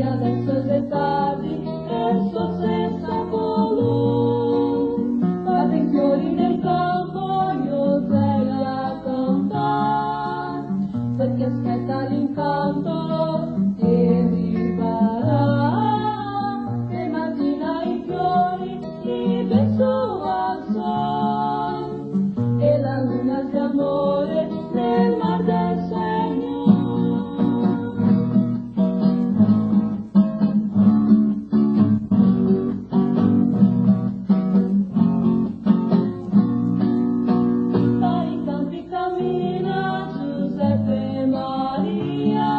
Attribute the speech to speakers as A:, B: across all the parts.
A: adesso è tardi e il suo senso volù. Fate i fiori nel campo, io sei a cantare, perché aspetta l'incanto che rifarà. E mattina i fiori li penso al sol, e la luna d'amore nel mar del Signore. Dai campi cammina Giuseppe Maria,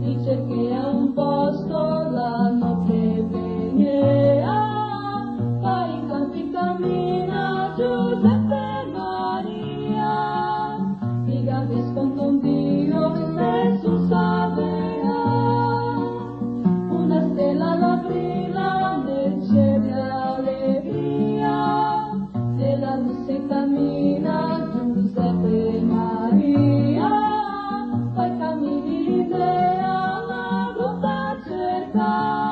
A: dice che è un posto la notte venera. Dai campi cammina Giuseppe Maria, dica che sconto un Dio Gesù salverà. Una stella la brilla nel cielo allegria, della luce cammina Giuseppe Maria, poi cammini l'idea la grotta cerca.